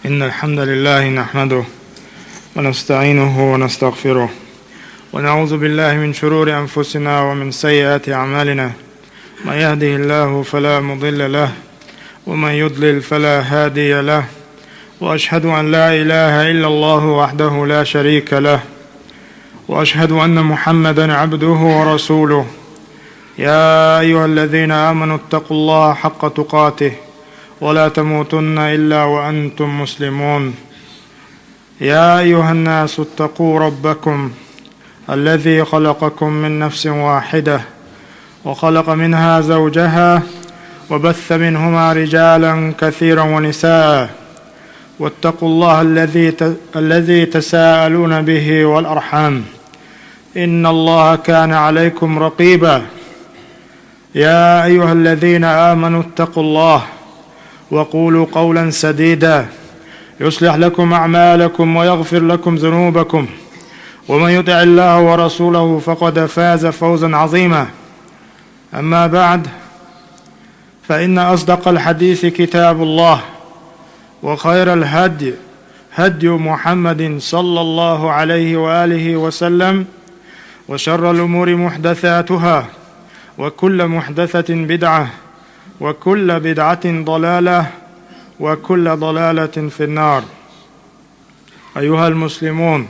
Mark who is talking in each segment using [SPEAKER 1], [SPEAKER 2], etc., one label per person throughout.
[SPEAKER 1] إن الحمد لله نحمده ونستعينه ونستغفره ونعوذ بالله من شرور أنفسنا ومن سيئات أعمالنا. من يهده الله فلا مضل له ومن يضلل فلا هادي له، وأشهد أن لا إله إلا الله وحده لا شريك له، وأشهد أن محمدا عبده ورسوله. يا أيها الذين آمنوا اتقوا الله حق تقاته ولا تموتن إلا وأنتم مسلمون. يا أيها الناس اتقوا ربكم الذي خلقكم من نفس واحدة وخلق منها زوجها وبث منهما رجالا كثيرا ونساء، واتقوا الله الذي تساءلون به والأرحام، إن الله كان عليكم رقيبا. يا أيها الذين آمنوا اتقوا الله وقولوا قولا سديدا يصلح لكم أعمالكم ويغفر لكم ذنوبكم، ومن يطع الله ورسوله فقد فاز فوزا عظيما. أما بعد، فإن أصدق الحديث كتاب الله، وخير الهدي هدي محمد صلى الله عليه وآله وسلم، وشر الأمور محدثاتها، وكل محدثة بدعة، وكل بدعة ضلالة، وكل ضلالة في النار. أيها المسلمون،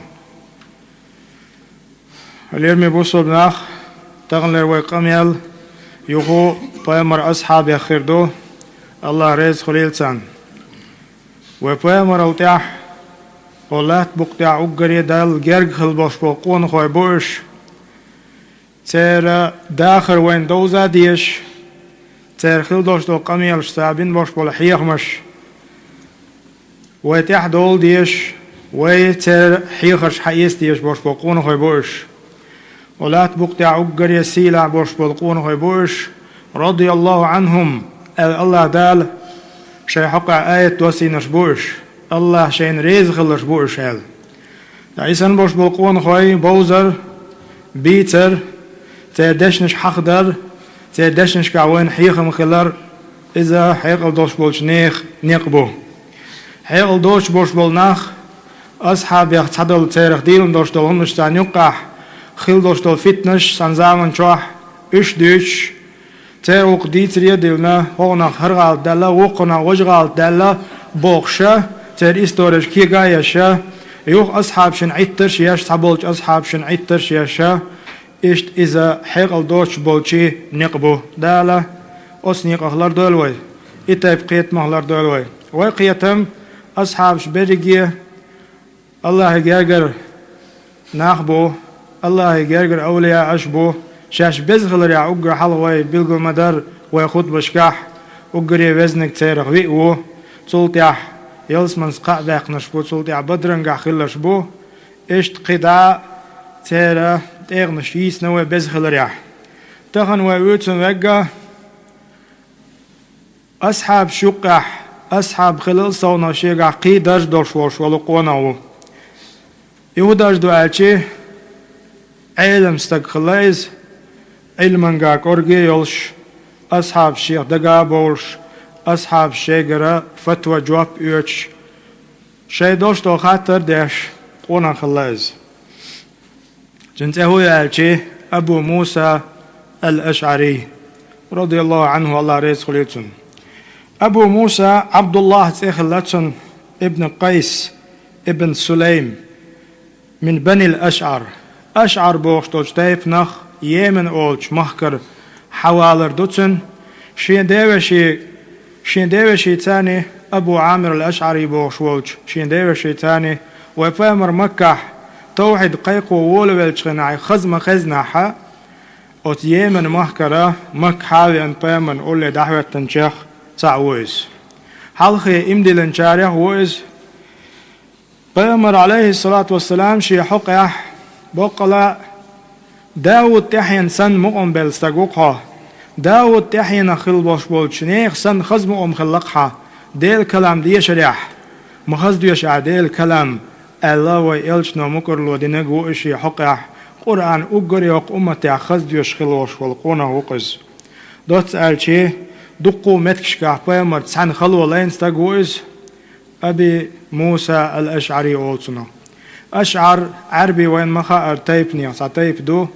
[SPEAKER 1] اليرمي بوصل بناخ تغلر ويقميل يخو بيامر أصحاب يخيردو الله ريز خليل سان وبيامر التاح قولات بقتاع أقري دال جرق خلبوش بقون خوي بوش تير داخر وين دوزا ديش تير خلدوش دو قميل شتابين بوش بولحيخ مش ويتاح دول ديش ويتر حيخش حيس ديش بوش بقون خوي بوش ولات بقتاع أقري سيلع بوش بقون خوي بوش رضي الله عنهم. الله دال شي حقع آية دوسي نشبوش الله شين ريز خلش بوش هل دعيسان بوش بقون خوي بوزر بيتر تيدشنش حقدر تيدشنش كعوين حيخ مخلر إذا حيقل دوش بولش نيخ نيقبو حيقل دوش بوش بولناخ أصحاب يختدل تيرخ ديلن دوش دول هنشتان يقح خيل دوش دول فتنش سنزامن شوح إش دوش تير وق ديتريا ديلنا هوناخ هرغال دالا وقنا وجغال دالا بوخشا تير إستورش كي غايشا يوخ أصحاب شن عيترش ياش تبولش أصحاب شن عيترش ياشا إشت إذا حيقل دوش بولشي نقبو دالا أسنيق أخلار دولوي إتايب قيت مهلار دولوي وقيتم أصحاب شبرقية الله يجرجر ناخبو الله يجرجر أولياء أشبو شاش بزغلر يا أقر حلوي بلغو مدار ويخوت بشكاح أقر يوزنك تيرخ ويقو تولتيح يلسمن سقاء باق نشبو تولتيح بدرنقا خلشبو إشت قداء تيرا تيغنش يسنوي بزغلر يا تخن ويوتن وقا أصحاب شقح أصحاب خلال صونا شيقا قي درج دوشوش ولقوناو يهوداش دوالشي علم استقخلايز علمنقا قرقي يولش أصحاب شيخ دقا بولش أصحاب شيقرا فتوى جواب يوش شي دوش دو خاطر ديش قونا خلايز جنت هو يالشي أبو موسى الأشعري رضي الله عنه الله ريز خليتون. أبو موسى عبد الله تيخلتون ابن قيس ابن سليم من بني الأشعر. أشعر بوشتوش تايب نخ يمن أولش مخكر حوالر دوتن شين ديوشي تاني أبو عامر الأشعري بوشولش شين ديوشي تاني وفامر مكة توحيد قيقو وولوالش غناعي خزم خزناحا أوت يمن مخكرة مك حاوي أن بامن أولي دعوة تنشيخ تعويز حلقي إمدي لنشاريخ ويز بامر عليه الصلاة والسلام شي حقيح بقلا داود تحين سن مقم بالستقوقها داود تحين خل باش بولشنيخ سن خزم خلقها ديل كلام دي شريح مخز ديش ديل كلام الله ويلشنا مكر لو دينغو إشي حقيح قرآن أقريق أمتي خز ديش خلوش والقونا وقز دوت سأل شي دقو متكش كاح بامر تسعن خلو لين ستقوز أبي موسى الأشعري أولسنا أشعر عربي وين مخا أرتيبني ساتيب دو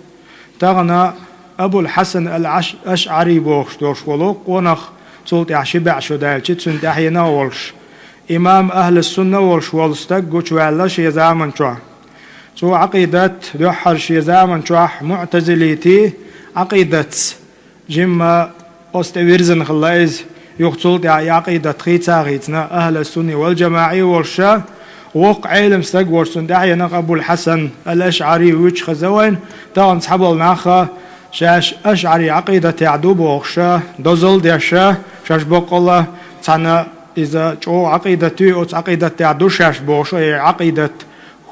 [SPEAKER 1] تغنى أبو الحسن الأشعري بوخش دوش ولوق ونخ سلطة عشبع شدال تسن تحينا ولش إمام أهل السنة ولش ولستق وش وعلاش يزامن شوح سو عقيدة دوحر شي زامن شوح معتزليتي عقيدة جمع أستويرزن خلايز يقتل عقيدة خيتا غيتنا أهل السنة والجماعي والشا وق علم استق ورسن داعي أبو الحسن الأشعري ويش خزوين تاغن صحبال ناخا شاش أشعري عقيدة يعدوب وغشا دوزل ديشا شاش بقلا تانا إذا جو عقيدة تي أو عقيدة يعدو شاش بوشا عقيدة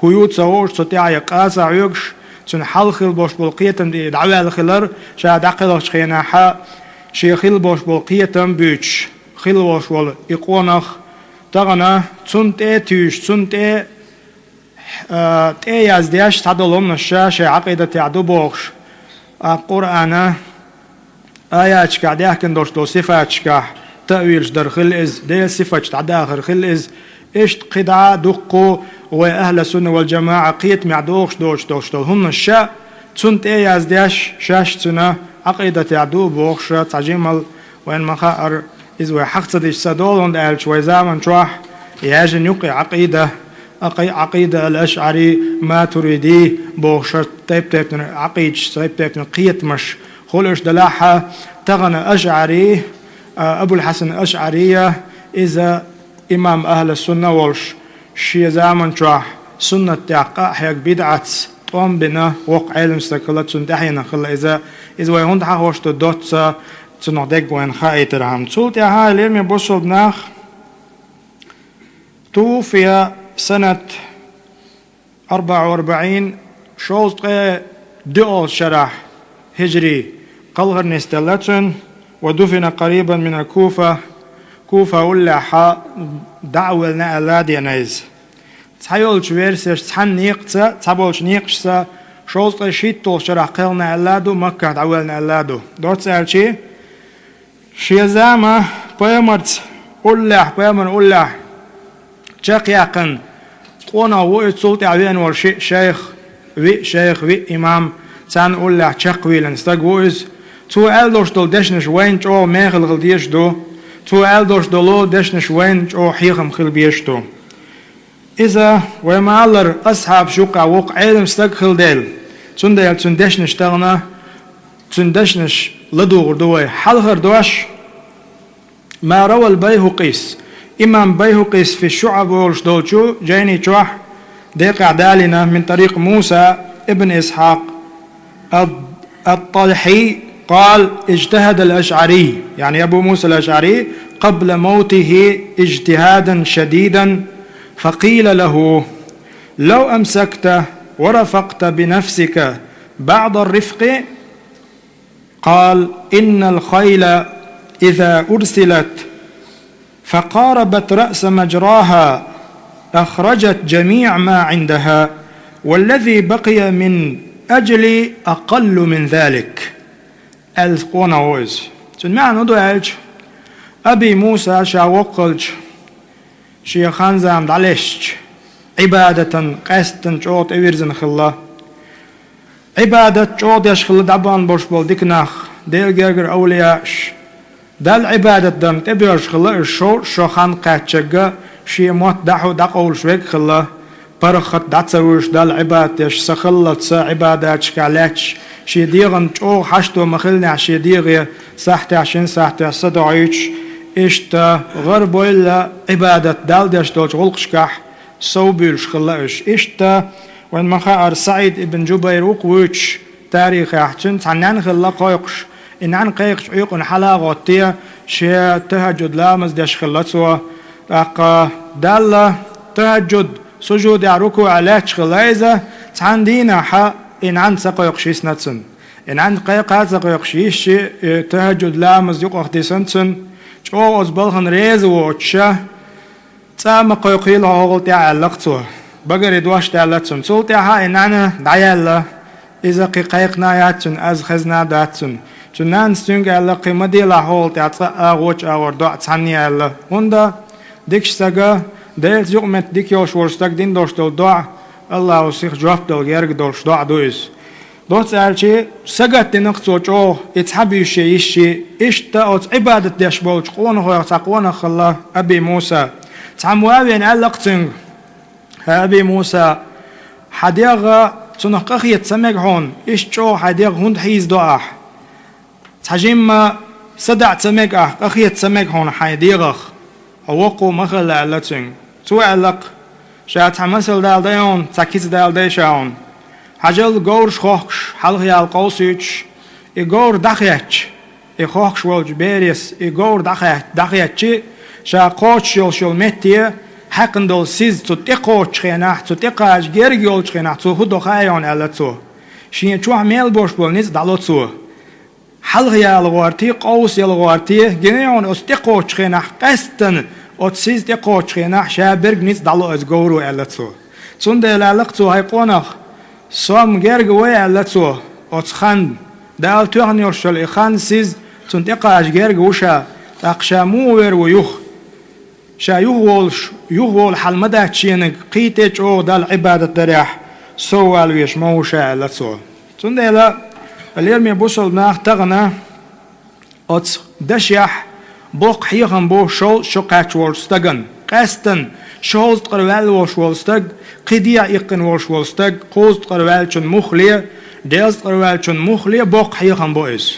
[SPEAKER 1] خيوط سوور ستاعي قاسا عيوش تن حلخل بوش بالقيتم دي دعوة الخلر شاد عقلش خيناحا شيخيل بوش بالقيتم بيتش خيل بوش بول إقونخ تغنى تنت تيش تنت تي يزديش تعدلهم الشاشة عقيدة يعدو بوش القرآن آيات قاعد كن دوش دو صفات تأويلش در خل إز ديل صفات تعداخر خل إز إشت قدعة دقو وأهل السنة والجماعة قيت معدوش دوش هم الشاء تنت يزديش شاش تنا عقيدة يعدو بوش تعجيمل وين مخاطر إذ وحقت ديش سدولون دالش وزامن شوح ياجن يقي عقيدة الأشعري ما تريدي بوشر تيب عقيدش تيب قيت مش خلوش دلاحة تغنى أشعري أبو الحسن الأشعرية إذا إمام أهل السنة والش شي زامن شوح سنة تعقا حيك بدعة طوم بنا وق علم استقلت سنتحينا خلا إذا ويهون تحوش تدوت تنودك وين خايتر هم تسولت يا هاي ليرمي بوصل بناخ توفي سنة 44 شوزت دول شرح هجري قلغر نستلتن ودفن قريبا من الكوفة كوفة ولا دعوة لنا ألادي نايز تحيولش ويرسش تحن نيقتسا تحبولش نيقشسا شوزت شيتو شرح قلنا ألادو مكة دعوة لنا ألادو دورت سألشي شيزامة بيمرت أولا شاق يقن قونا وقت سلطة عوين والشيء شيخ إمام تان أولا شاق ويلن استقوز تو ألدوش دول دشنش وين جو ميخل غلديش دو تو ألدوش دولو دشنش وين جو حيخم خل بيشتو إذا وما ألر أصحاب شوقع وق علم استقخل ديل تندشنش تغنى تندشنش لدوغر دوي حلغر دوش ما روى البيهقيس إمام بيهقيس في الشعب والش دولشو جيني تشوح ديق عدالنا من طريق موسى ابن إسحاق الطلحي قال اجتهد الأشعري يعني أبو موسى الأشعري قبل موته اجتهادا شديدا فقيل له لو أمسكت ورفقت بنفسك بعض الرفق قال إن الخيل إذا أرسلت فقاربت رأس مجراها أخرجت جميع ما عندها والذي بقي من أجلي أقل من ذلك القوناوز سمعنا ندوج أبي موسى شاوقلج شيخان زام دعليش عبادة قاستن شوط إويرزن خلا عبادة شوط يشخل دعبان برش بول ديكناخ ديل جرجر أولياش دال عبادة دم تبيرش خلا الشو شخان قاتشجا شي موت دقول شويك خلا برخت دعتسوش دال عبادة يش سخلت سا عبادة شكالاتش شي ديغن شو حشتو مخلنا شي ديغي ساحتي عشان ساحتي صدعيش إشتا غربو إلا عبادة دال ديش دوش غلقشكح صوبيلش خلاش إشتا وين مخاعر سعيد ابن جبير وقويتش تاريخ يحتن تعنان خلا قايقش إن عن قايقش عيقن حلا غطية شي تهجد لامز ديش خلاتسوا أقا دالا تهجد سجود يعركو علاتش خلايزة تعندينا حا إن عن سقايقشيس نتسن إن عن قايق سقايقشيش تهجد لامز يقو اختيسنتسن شو أزبالخن ريز ووتشا تسامى قايقيل هاغل تعلقتو بقر يدواش تعلقتن سول تعها إن عنا دعيالا إذا قايقنا ياتسن أز خزنا داتسن تنان ستنج على قيمة دي لا هول تعطى أغوش أور دو تعني على هندا ديكش سجا ديل زغمت ديكيوش ورستك دين دوش دول دعا الله وسيخ جواب دول جيرك دولش دعا دويز دوت سألشي سقط نقصو جو اتحبي شيء اشتا اوت عبادة ديش بولش قونه يتقونه الله أبي موسى تعموابين ألقتن أبي موسى حديغ تنقخي تسمك هون اشتو حديغ هند حيز دعا تحجيم صدع تسمك أخي تسمك هون حديغ وقو مخل ألتن تو ألق شات حمسل دال ديون تاكيز دال ديشاون حجل غور شخش حلقي القوسيتش إغور دخيتش إخوخش والج بيريس إغور دخيتش شا قوتش يول متي حقن دول سيز تتقوتش خيناح تتقاش جيرج يولش خيناح تو هدو خايون ألتسو شين چوح ميل بوش بول نيز دالوتسو حلقي الغوارتي قوس يلغوارتي جنيون استقوتش خيناح قستن أتسيز تقوتش خيناح شا برج نيز دالو از غورو ألتسو تندل ألقتو هاي قونخ سوم جرج ويا لتسو أتخن دال تغني ورشل إخان سيز تنتقاش جرج وشا تقشامو ور ويوخ شا يوغول حل مدى تشينك قيتش أو دال عبادة دريح سوال ويش موشا لتسو تندل اليرمي بوصل ناخ تغنى أت دشيح بوق حيغن بو شول شقاش ورستغن قستن شوز تقروال وش ولستگ قديع يقن وش ولستگ قوز تقروال چون مخلية ديز تقروال چون مخلية بوق حيخن بوئس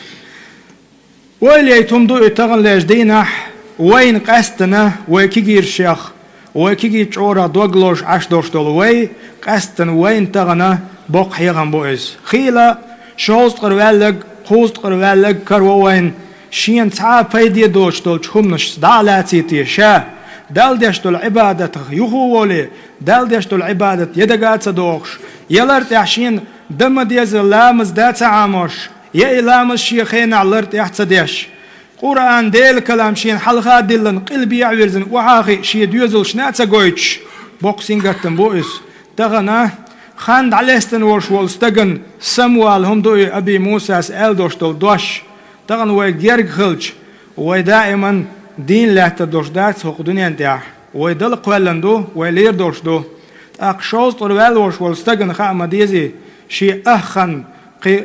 [SPEAKER 1] ويلي تمدو اتغن ليش دينح وين قستنا ويكيجير شيخ ويكيجي چورا دوغلوش عشدوش دول وي قستن وين تغنى بوق حيخن بوئس خيلا شوز تقروال قوز تقروال كروين شين تعا بيدي دوش دول چهمنش دالاتي تيشا دال دشتو العبادة يهولي دال دشتو العبادة يدقات دوخش يلرت يحشين دم ديز اللامز دات عاموش يا إلامز شيخين علرت يحتصديش قرآن ديل كلام شين حلقا دلن قلبي يعويرزن وحاقي شي ديوزل شناتا قويتش بوكسينغتن بوئس تغنى خاند عليستن ورش والستغن سموال هم دوي أبي موسى سأل دوشتو دوش تغن وي جيرج خلج وي دائما دين لا تدوش دارت هو دنيا انتاع ويدل قوالندو ويلير دوش دو اقشوز طروال وش والستغن خا ديزي شي اخن قي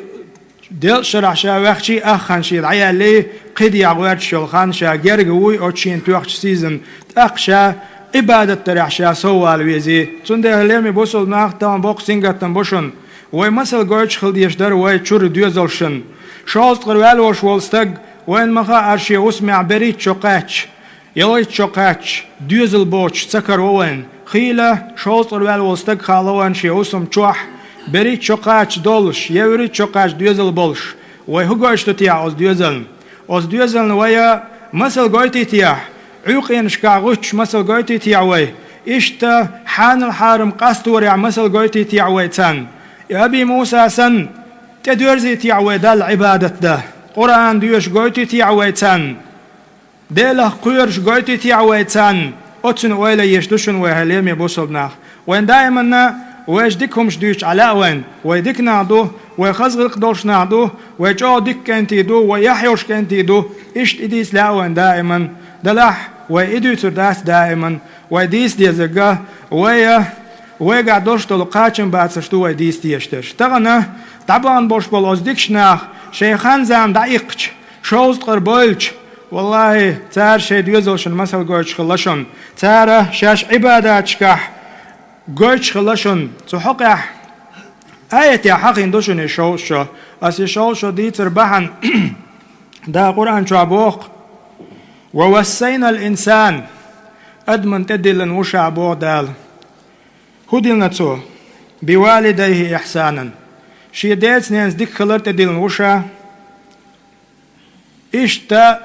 [SPEAKER 1] دل شرع شا وخشي اخن شي عيالي قد يعوات شلخان شا جرجوي او تشين توخش سيزن اقشا عبادة ترعشا سوال ويزي تنده لمي بوصل ناخ تام بوكسينغتن بوشن وي مسل گوچ خلديش در وي چور دوزلشن شوز طروال وش والستغ وين مخا أرشي أسمع بريت شقاتش يليت شقاتش دوزل بوش سكر وين خيلة شوط الوال والستق خالوان شي أسم چوح بريت شقاتش دولش يوريت شقاتش دوزل بولش وي هقوش تتيع أز دوزل ويا مسل قويتي تيع عيقين شكاغوش مسل قويتي تيع وي إشتا حان الحارم قاستوريع مسل قويتي تيع وي تان يا أبي موسى سن تدورزي تيع وي دال عبادة ده قرآن ديوش قويتي تيعويتان ديله قيرش قويتي تيعويتان أتن ويلا يشدوشن ويهليم يبوصلناخ وين دائما ويش ديكهمش ديوش على وين ويديك نعدو ويخزغق دولش نعدو ويجو ديك كنتي دو ويحيوش كنتي دو إشت إديس لا وين دائما دلح ويدو ترداس دائما ويديس ديزقه ويقع دولش دولو قاچن باتسشتو ويديس ديشتش تغنى طبعا بوش بول أزديكش ناخ شيخان زام دقيقش شوز قربولش والله تار شي ديوزلشن مسل قوش خلشن تار شاش عباداتشكح قوش خلشن تحقح آية يا حقين دوشن يشوشو أس يشوشو دي تربحن دا قرآن شعبوق ووسينا الإنسان أدمن تدلن وشعبوق دال هدلنا تو بوالديه إحسانا شي ديت نينز ديك خلرت ديلن وشا إشتا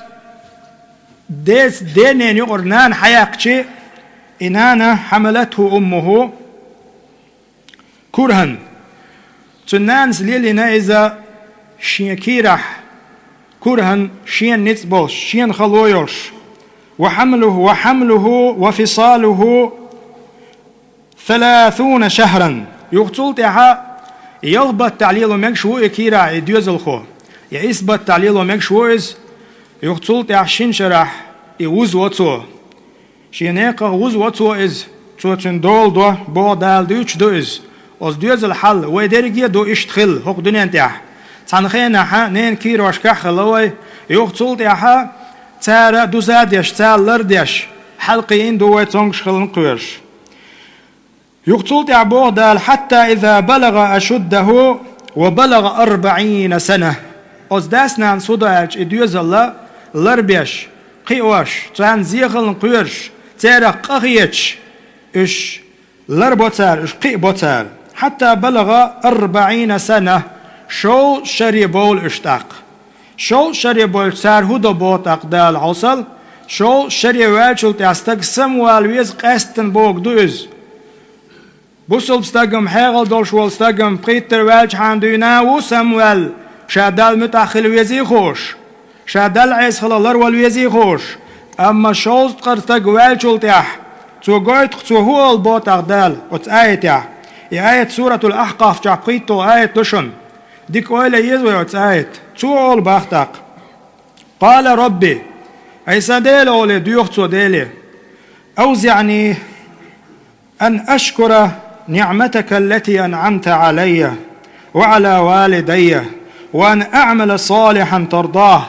[SPEAKER 1] ديت دينين يقرنان حياقشي إنانا حملته أمه كرهن تنانز ليلنا إذا شيكيرح كرهن شين نتبوش شين خلويوش وحمله وفصاله 30 شهرا يقتل تها يلبت تعليله مكشو إكيرا يدوزل خو يثبت تعليله مكشو إز يقتل تها شين شرح يوز وطو شينيقا غوز واتو إز توتن دول دو بو دال دوش دو إز أز دوز الحل ويدرجي دو إشتخل هق دنيا تاح تنخينا ها نين كيرو أشكح خلوي يوقتول تاحا تارا دوزاديش تال لرديش حلقين دو تونغش خلن قويرش يقتل تعبوه دال حتى إذا بلغ أشده وبلغ 40 سنة أزداسنا صداج إديوز الله لربيش قيوش تان زيغل قويرش تارا قغيتش إش لربوتار إش قيبوتار حتى بلغ 40 سنة شو شريبول اشتاق شو شريبول تار هدو بوتاق دال عصل شو شريوالشل تاستق سموال ويز قاستن بوك دوز بوسل ستاقم حيغل دولش والستاقم بقيتر والش حاندونا وسموال شادال متأخل ويزي خوش شادال عيس خلالر والويزي خوش أما شوز تقرتق والشل تاح تو قويت تو هو البوتاق دال وت آية آية سورة الأحقاف جا بقيتو آية لشن ديك أولا يزوي وت آية تو أول باختاق قال ربي عيسى ديل أولي ديوختو ديلي أوزعني أن أشكر نعمتك التي أنعمت علي وعلى والدي وأن أعمل صالحا ترضاه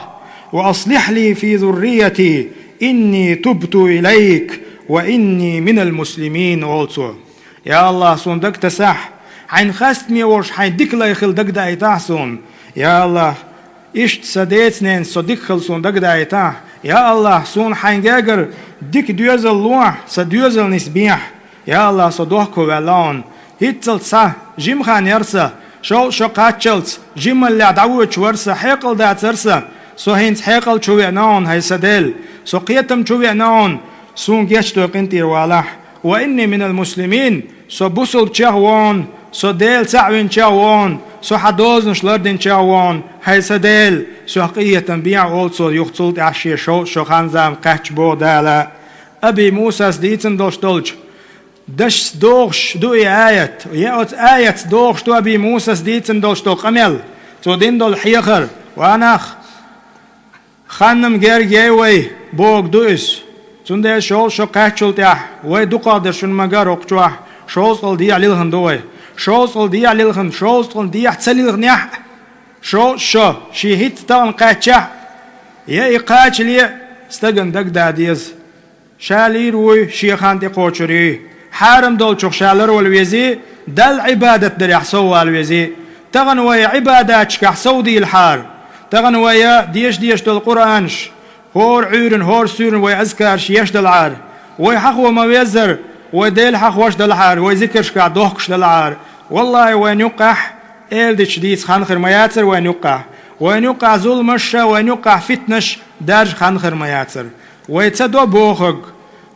[SPEAKER 1] وأصلح لي في ذريتي إني تبت إليك وإني من المسلمين also يا الله سون دك تسح حين خاستمي ورش حين ديك لا يخل دك دا يتحسون يا الله إشت سديتنين صديق خلصون دك دا يتح يا الله سون حين جاجر ديك ديوز اللوح سديوز النسبيح يا الله صدوحكو والون هيتل صح جيم خان يرسا شو قاتشلت جيم اللي عدوش ورسا حيقل دا ترسا سو هينت حيقل شوي نون هاي سديل سو قيتم شوي نون سون جيشتو قنتير والح وإني من المسلمين سو بوسل تشاوون سو ديل سعوين تشاوون سو حدوز نشلردين تشاوون هاي سديل سو قية بيع أولسو يختلط عشي شو خانزام قاتش بو دالا أبي موسى سديتن دوش دولج دش دوغش دو آية يأت آية دوغش دو أبي موسى سديتن دوش دو قمل تو دين دول حيخر واناخ خانم غير جيوي بوغ دوس تونده شو قاتشل تاح وي دو قادر شون مغار وقتوح شوصل دي عليلهن دوي شوصل دي عليلهن شوصل دي حتسليلهن يح شو شيهيت تاون قاتشا يا إقاتشلي استغن دق داديز شالير وي شيخان دي قوشري حارم دول شوخ شالر والويزي دل عبادة در يحسو والويزي تغن وي عبادات كحسو دي الحار تغن وي ديش دول قرآنش هور عيرن هور سورن وي أذكار شيش دل عار وي حق وما ويزر وديل حق وش دل عار وي ذكرش كع دوخش دل عار والله وين يقح إلدش ديس خانخر ما ياتر وين يقع ظلمش وين يقع فتنش دارج خانخر ما ياتر ويتصدو بوخج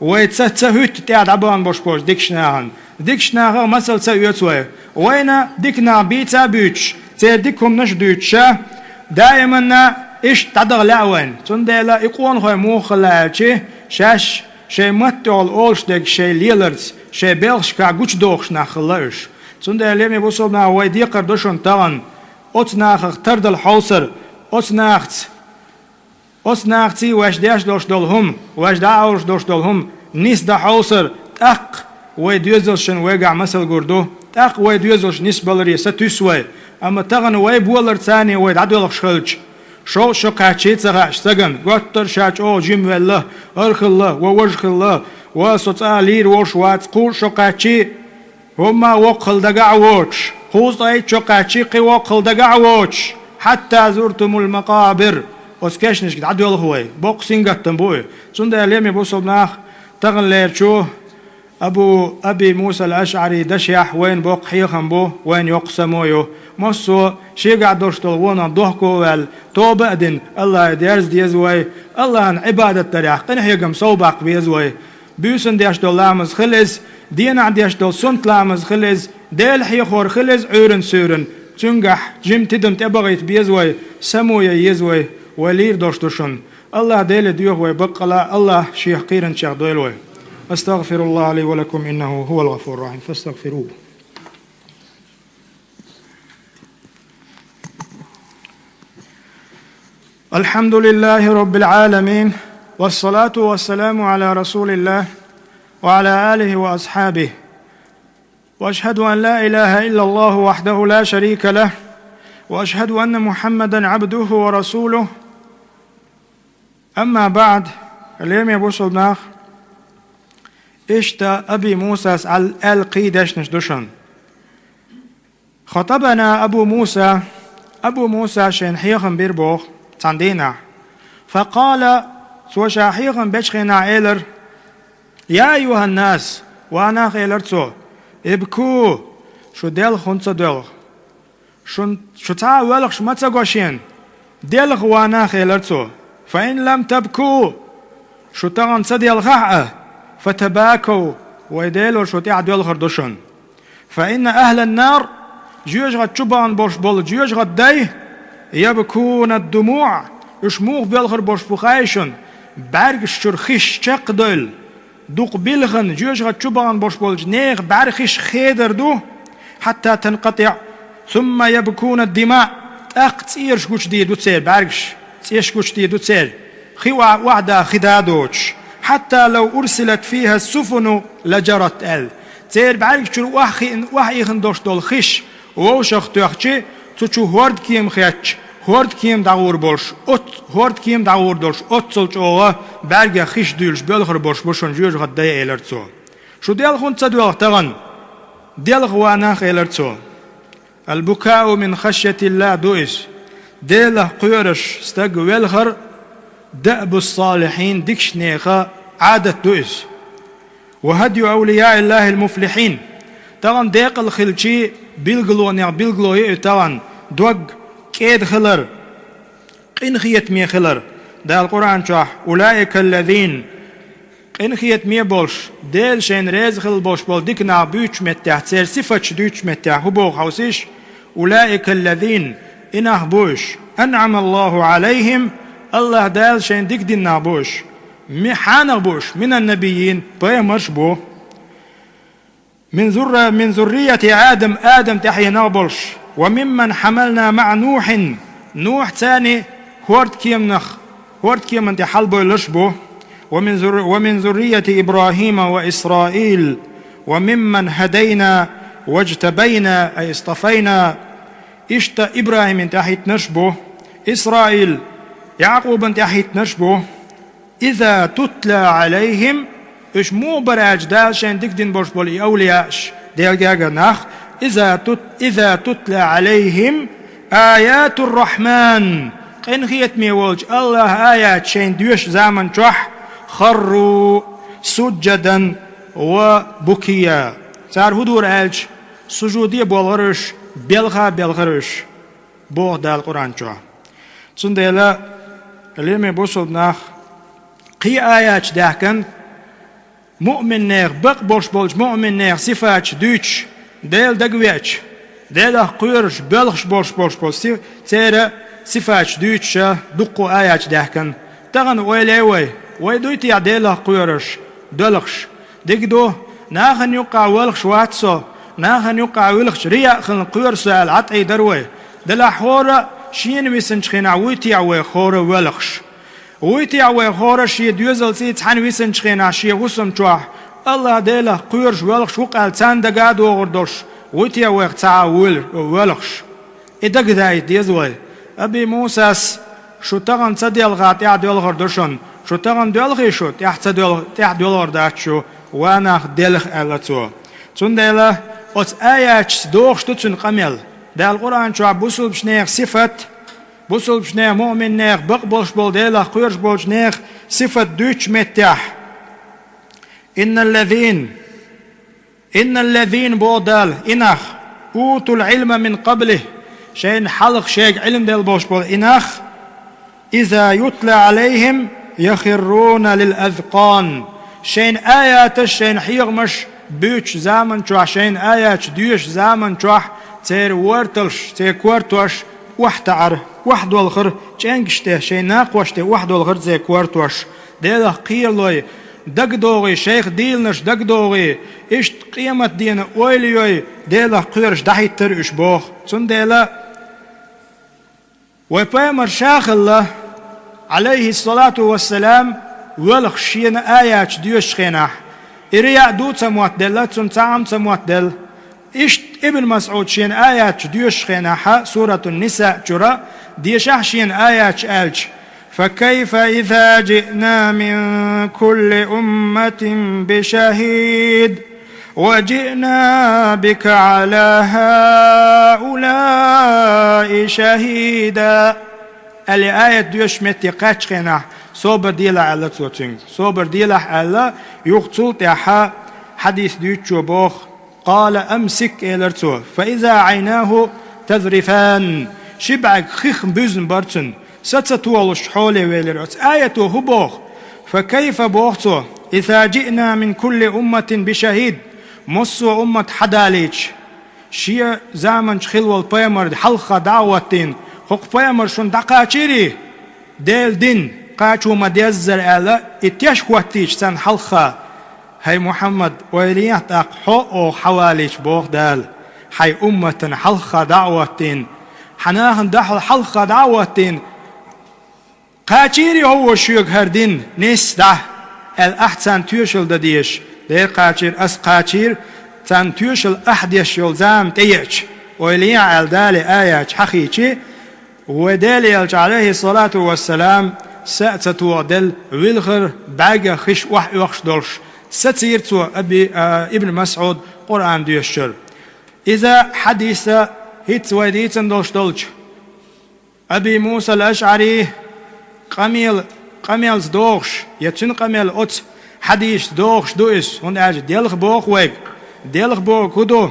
[SPEAKER 1] ويتصهت تعد عبان بوش ديكشناهن مثل سيوتوي وين ديكنا بيتا بيتش تديكم نش دوتشا دائما إيش تدغ لعوين تندلا يقون خي موخلاتشي شاش شي متول أولش دك شي ليلرز شي بيلش كعجوش دوخش نخلش تندلا لمي بوصلنا ويدي قردوشن تغن أتناخ ترد الحوصر أتناختي واش داش دوش دولهم واش داوش دوش دولهم نيس دا حوصر تق ويديوزلشن ويقع مثل قردو تق ويديوزلش نسبة ستسوي أما تغن ويبولر ثاني ويدعدولك شخلش شو قاچيت سغاش سغن قطر شاچ او جيم والله ارخ الله ووجه الله وسوتالير وشوات قول شو قاچي هما وقل دغعوش خوز اي شو قاچي قي وقل دغعوش حتى زرتم المقابر اسكشنش قد عدول هوي بوكسينغ تنبوي سند ليمي بوصلناخ تغلير شو أبي موسى الأشعري دشيح وين بوق حيخن بو وين يقسمويو مصو شي قاعد دوشتلونا ضحكو وال توبة أدن الله ديرز ديزوي الله عن عبادة تريح قنح يقم صوباق بيزوي بيوسن ديشتل لامز خلز دينا ديشتل سنت لامز خلز ديل حيخور خلز عورن سورن تنجح جيم تدم تبغيت بيزوي سمويا يزوي ولير دوشتشن الله ديل ديوه بقلا الله شيخ قيرن شيخ دويلوي أستغفر الله لي ولكم إنه هو الغفور الرحيم فاستغفروه. الحمد لله رب العالمين والصلاة والسلام على رسول الله وعلى آله وأصحابه، وأشهد أن لا إله إلا الله وحده لا شريك له، وأشهد أن محمدًا عبده ورسوله. أما بعد، اليوم يبوسل ناخ إشتا أبي موسى على القيدش نشدشن. خطبنا أبو موسى شين حيخن بيربوخ تندينا، فقال سوشا حيخن بشخنا إيلر: يا أيها الناس، وأنا خيلرتو ابكوا شو ديل خنص ديل شو تا ولخ شمتsa غوشين ديل وانا خيلرتو، فإن لم تبكوا شو تغن صديل غاء فتباكوا ويديلو شو تيع ديل خردوشن، فإن أهل النار جيوش غد شبان بوش بول جيوش غد داي يبكون الدموع اشموغ بيلغر بوش بخايشن برغش شرخش چق دول دوق بلغن جيوش غد شبان بوش بول جنيغ برخش خيدر دو حتى تنقطع، ثم يبكون الدماء تيرش كوش دي دو تسير برغش تيرش كوش دي دو تسير خوا وعدا خدادوش، حتى لو أرسلت فيها السفن لجرت تسير برغش شر وحي خندوش دول خش ووشخ توخشي تشو هورد كيم خياتش هورد كيم داور بولش هورد كيم داور دولش أتصلش أوغا برغا خش دولش بيلخر بولش بوشن جيوش غد داي إيلرتسو شو ديال خون تصدوغ تغن ديال غواناخ إيلرتسو. البكاء من خشية الله دوئس ديال قيرش استق ويلخر دأب الصالحين ديكش نيخا عادة دوئس، وهدي أولياء الله المفلحين تغن ديق الخلشي بيلغلو تغن دوغ كيد خلر قنخيت مي خلر دا القرآن شاح أولئك الذين قنخيت مي بولش ديل شين ريز خل بولش بول ديكنا بيوش متاح تسير صفتش دوش متاح هبوغ حوسيش أولئك الذين إنه بوش أنعم الله عليهم الله دال شين ديك دينا بوش محانغ بوش من النبيين بيمرش بو من ذرية آدم تحيي نابلش، وممن حملنا مع نوح تاني هورد كيم انت حلبو لشبو، ومن ذرية إبراهيم وإسرائيل، وممن هدينا واجتبينا أي اصطفينا إشتا إبراهيم انت حيت نشبو، إسرائيل يعقوب انت حيت نشبو. إذا تتلى عليهم إش مو براج دال شان ديك دين بوش بولي أولياش ديال جاجا ناخ إذا تتلى عليهم آيات الرحمن قنخيت ميولج الله آيات شان ديوش زامن جوح خروا سجدا وبكيا صار هدور ألج سجودية بولغرش بيلغرش بوغ دال قرآن جوح سنديلا اللي بوصل ناخ قي آيات داكن مؤمن نير بق بوش بولج مؤمن نير صفاتش دوتش ديل دقويتش ديل قيرش بلغش بوش تيرا صفاتش دوتش دقو آيات داكن تغن ويلي ويدويتي ديل قيرش دلغش دقدو ناخن يقع ولغش واتسو ناخن يقع ولغش ريا خن قيرس العطعي دروي دل حورة شين ويسنشخين عويتي عوي خورة ولغش ويتي عوي خورش يدوزل سيت حن ويسن شخينا شي وسم جوح الله ديله قيرش ولخش وقال تان دقاد وغردوش ويتي عوي تاع ولخش إدق داي ديزوي أبي موسى شو تغن تديل غات يعد ولغردوشن شو تغن دولغي شو تحت دول غرداتشو وانا دلخ ألتو تون ديله أت آيات دوغش تتون قميل دا القرآن شو عبوسل بشنير صفت بوصل بشنير مؤمن نير بق بولش بول ديلا قيرش بولش نير صفة دوتش متاح إن الذين بودال إناخ أوتوا العلم من قبله شين حلق شيء علم ديل بولش بول إناخ إذا يتلى عليهم يخرون للأذقان شين آيات شين حيغمش بيوش زامن شوح شين آيات ديوش زامن شوح تير ورتلش تير كورتوش واحتعر واحد والغر جنگشته شي ناقوشته واحد والغر زي كورتوش ديلا قيلوي دقدوغي شيخ ديلنش دقدوغي اشت قيمة دينا اويليوي ديلا قيرش دحي ترقش بوخ تون ديلا ويبايمر شاخ الله عليه الصلاة والسلام ولخ شين آيات ديوش خيناح إرياء دو تموتدل لا تنتعم تموتدل إشت ابن مسعود شين آيات ديوش خيناحا سورة النساء جرى ديشح شين آيات ألج فكيف إذا جئنا من كل أمة بشهيد وجئنا بك على هؤلاء شهيدا. الآية ديوش متي قاتشخنا صوبر ديلا على توتين صوبر ديلا على يقتل تحا حديث ديوتشو بوخ قال أمسك إلرتو فإذا عيناه تذرفان شبعك خيخ بوزن برتن ستتولش حولي ويلرت آية هبوخ فكيف بوختو إذا جئنا من كل أمة بشهيد مصو أمة حداليش شيا زامن خلوال بيمر حلقة دعوتين حق بيمر شون دقاتيري ديل دين قاچو مديزر ألا اتياش خواتيش سن حلقة هاي محمد ويليات أقحو أو حواليش بوخ دال هاي أمة حلقة دعوتين حناهن دحل حلقة دعوتين قاچيري هو شيوك هردين نيس ده الأحسن تيوشل دديش ده قاچير أس قاچير تان تيوشل أحديش يلزام تيج ويليا الدالي آيات حقيقي ودالي عليه الصلاة والسلام سأتتو دل ويلغر باقا خش وحش دولش ستيرتو ابن مسعود قرآن ديشر إذا حديث هيت ويديتن دولش دولش أبي موسى الأشعري قميل دوغش يتن قميل أوت حديث دوغش دوئس هون أجد ديلغ بوغ ويك ديلغ بوغ هدو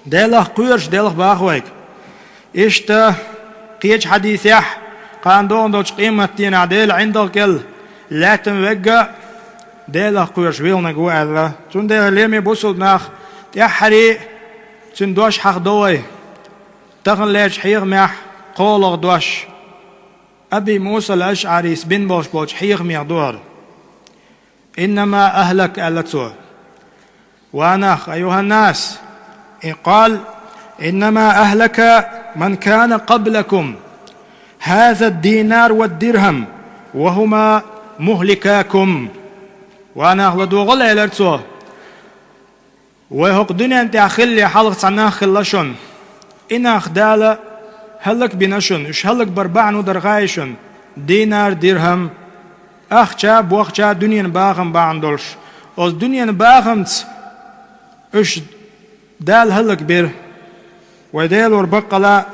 [SPEAKER 1] ديلغ قيرش ديلغ باغ ويك إشتا قيج حديث يح قان دون دوش قيمة دين عديل عندك كل لا تنوقع ديلغ قيرش ويلنا قوة الله تون ديلغ ليمي بوصل ناخ تحري تون دوش حق دوي تغن ليش حيغ مح قولغ دوش أبي موسى الأشعري بن بوش حيغ ميع دور إنما أهلك ألتو وأناخ أيها الناس قال إنما أهلك من كان قبلكم هذا الدينار والدرهم وهما مهلكاكم وأنا أغلدو غلا إلرتو ويهق دنيا انت أخلي حلق عناخ خلاشون إنا أخدالة هلك بنشون إش هلك بربعنو درغايشون دينار درهم أخشا بوخشا دنيا باغم باعندولش أز دنيا باغمت إش دال هلك بير وديل وربقلا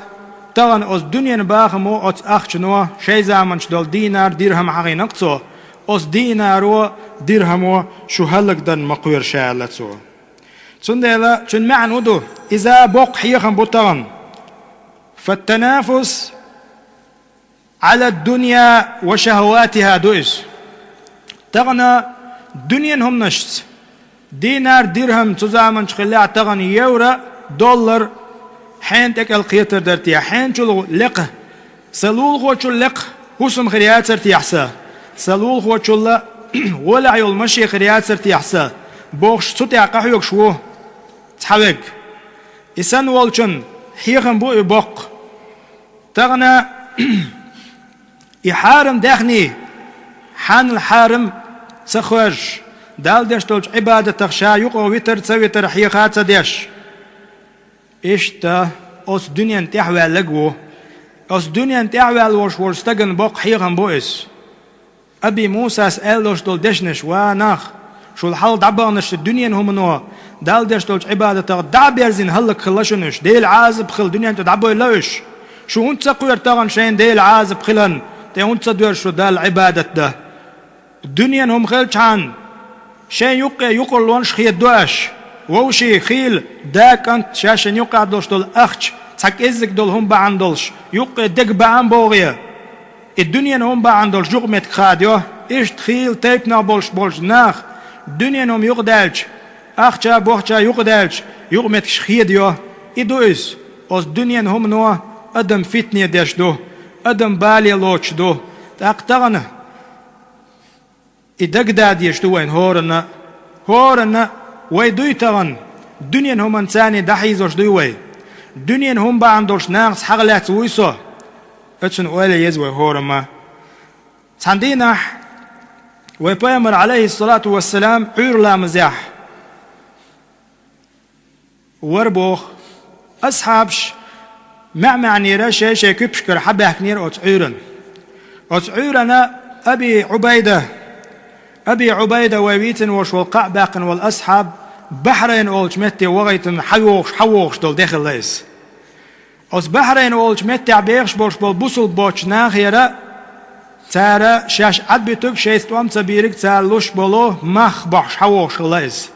[SPEAKER 1] تغن أز دنيا باغمو أت أخشنو شي زامنش دول دينار درهم حقي نقصو أز دينارو درهمو شو هلك دن مقوير شالتو تندلا تن معن ودو إذا بوق حيخن بطغن فالتنافس على الدنيا وشهواتها دوئس تغنى دنيا هم نشت دينار درهم تزامن شخلاع تغن يورا دولار حين تك القيتر درتيا حين شلو لقه سلول خو شل لق حسن خريات سرتيحسا سلول خو شل ولا عيول مشي خريات سرتيحسا بوخش تطيع قحيوك شو تحوق إسان والشن حيخن بو بوق تغنى يحارم داخني حان الحارم سخوج دال ديش تولج عبادة تخشى يقو ويتر تسويتر حيخات ديش إشتا أس دنيا تحوى لقو أس دنيا تحوى الوش ورستغن بوق حيخن بوئس أبي موسى سأل دوش دول ديشنش واناخ شو الحال دعبانش الدنيا هم نوا دال ديش تولج عبادة تغ دعبيرزين هلك خلاشنش ديل عازب خل دنيا تدعبو لوش شو انت قوير تغن شين ديل عازب خلن تي انت دور شو دال عبادة ده الدنيا هم خلش عن شين يقر لونش خير دوش ووشي خيل داك انت شاشن يقع دوش دول اخش تاك ازك دول هم بعن دولش يقع دك بعن بوغيا الدنيا هم بعن دولش جغمت خاديو ايش تخيل تيبنا بولش ناخ الدنيا هم يقدالش اخشا بوخشا يقدالش يغمت خيديو إدوئس أز الدنيا هم نوا أدم فتنة ديش دو أدم بالي لوش دو تاقتغنا إدقدا ديش دو وين هورنا ويدوي تغن الدنيا هم انساني دحيزوش دوي الدنيا هم باندوش ناقص حغلات ويسو اتسن أولي يزوي هورما تاندينا وبيامر عليه الصلاة والسلام عور لا مزاح وربوخ أصحابش معني رشا شي كبشكر حبه كنير أتعورنا أبي عبيدة ويبيتن وش والقعباقن والأصحاب بحرين أولش متي وغيتن حووش دول داخل ليس أس بحرين أولش متي عبيخش بوش بالبوصل بوش ناخيرا تارا شاش عدبتك شيست وام تبيرك تالوش بلو مخ بوش حووش ليس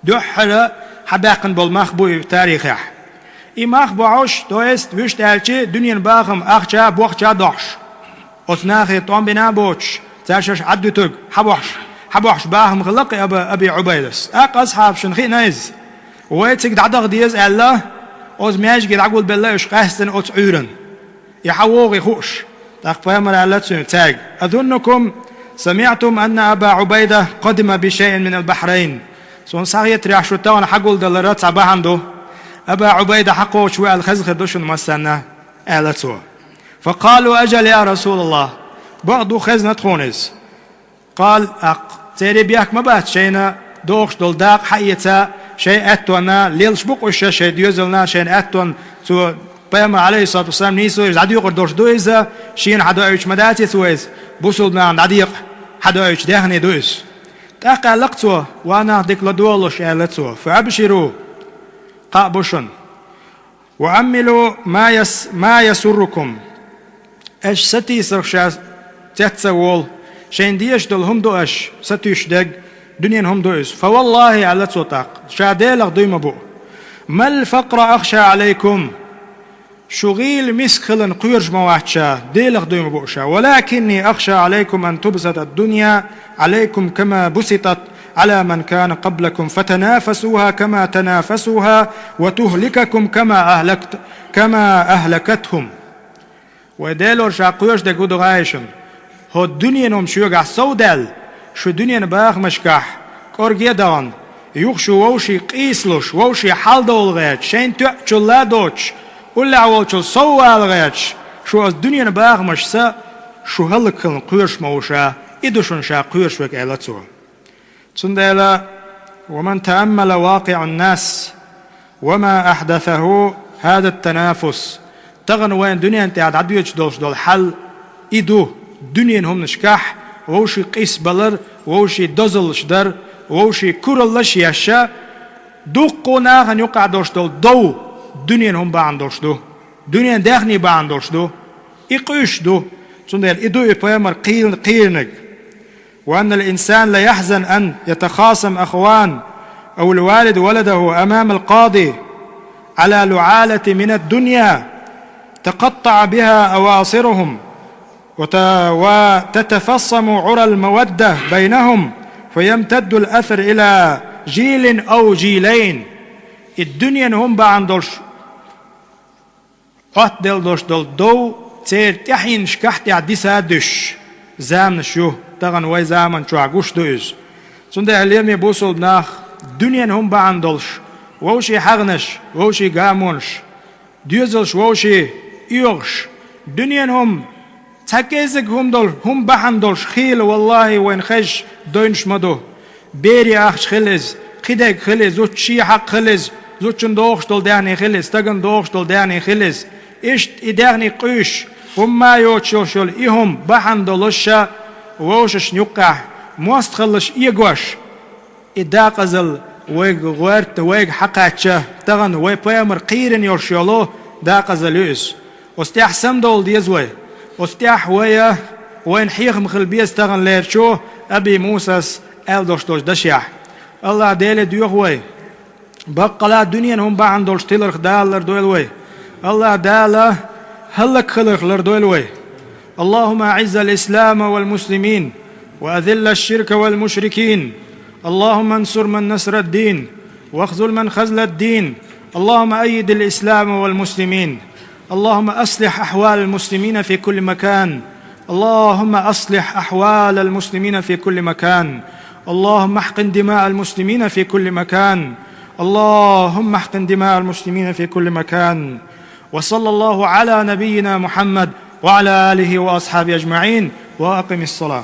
[SPEAKER 1] دحرا حباقن بالمخ بوي تاريخه إماخ بعوش تويست ويشت ألشي دنيا باخم أخشا بوخشا دوش أصناخي طوام بنا بوش تاشش عدتك حبوش باخم خلق أبي عبيدس أصحاب شنخي نايز ويتسك دعدغ ديز الله أوز ماش قد عقول بالله إش قاستن أتعورن يحوغي خوش تقفامر على تاج أظنكم سمعتم أن أبا عبيدة قدم بشيء من البحرين سون ساغيت ريح شتاون حقول دلرات صباحندو أبا عبيدة حقه شوي الخزخ دوشن مسنا آلتو فقالوا أجل يا رسول الله بعضو خزنة خونز قال تيري بياك ما بات شينا دوخش دول داق حيتا شيء أتونا ليلش بقوش شيء ديوزلنا شيء أتون تو بيما عليه الصلاة والسلام نيسو عديق دوش دويزة شين حدو أيش مداتي سويز بوصل من عديق حدو أيش دهني دويز تاقا لقتو وانا ديك لدولش آلتو فأبشروا قابشن وعملوا ما يسركم اش ستي سرشا تتسول شين ديش دول هم دوش ستيش دق دنيا هم دوش فوالله على تصوتاق شاديلغ دويم بو ما الفقر أخشى عليكم شغيل مسخلا قيرج مواحشا ديلغ دويم بوشا ولكني أخشى عليكم أن تبسط الدنيا عليكم كما بسطت على من كان قبلكم فتنافسوها كما تنافسوها وتهلككم كما أهلكتهم وديلور شاقوش دا قدو غايشن هو الدنيا نوم شوغا سودال شو الدنيا نباغ مشكاح كورجيدان يوخشو ووشي قيسلوش ووشي حالدول غيتش شين تؤچو لا دوش ولا عوالچو سوال غيتش شو الدنيا نباغ مشسا شو هلكن قيرش موشا إدوشن شاقوش وك إلاتو تندلا ومن تأمل واقع الناس وما أحدثه هذا التنافس تغن وين دنيا انت عدويتش دول حل إدو دنيا هم نشكاح ووشي قيس بلر ووشي دوزل شدر ووشي كورلش يشا دوقو ناغن يقع دول دو دنيا هم باعن دو دنيا داخني باعن دو إقوش دو تندلا إدو يبامر قيرنك وأن الإنسان لا يحزن أن يتخاصم أخوان أو الوالد ولده أمام القاضي على لعالة من الدنيا تقطع بها أواصرهم وتتفصم عرى المودة بينهم فيمتد الأثر إلى جيل أو جيلين الدنيا هم بعندوش قتل دوش دو تير تحين شكحتي عديسة دش زامن شو تغن وي زامن شو عقوش دوز سنده اليوم يبوصل ناخ دنيا هم بعندلش ووشي حغنش ووشي قامونش ديوزلش ووشي يوغش دنيا هم تاكيزك هم دول هم بعندلش خيل والله وين خش دوينش مدو بيري اخش خلز خدك خلز زوت شي حق خلز زوتشن دوغش دول داني خلز تغن دوغش دول داني خلز اشت اداني قيش هم ما يوتشوشول إهم بعندلش ووشش نيقع موستخلش إيقوش إداقزل ويق غورت ويق حقاتشه تغن وي بيامر قيرن يرشيولو داقزل يوس واستيح سمدول ديزوي واستيح وين حيخ مخلبيس تغن ليرشو أبي موسس ألدوش دوش دشيح الله ديلي ديوخ وي بقلا دنيا هم بعندلش تلرخ دالر دويل وي الله داله هلك خلق لردولوي اللهم أعز الإسلام والمسلمين وأذل الشرك والمشركين اللهم انصر من نصر الدين واخذل من خذل الدين اللهم أيد الإسلام والمسلمين اللهم أصلح أحوال المسلمين في كل مكان اللهم أصلح أحوال المسلمين في كل مكان اللهم احقن دماء المسلمين في كل مكان اللهم احقن دماء المسلمين في كل مكان وصلى الله على نبينا محمد وعلى آله وأصحابه أجمعين وأقم الصلاة.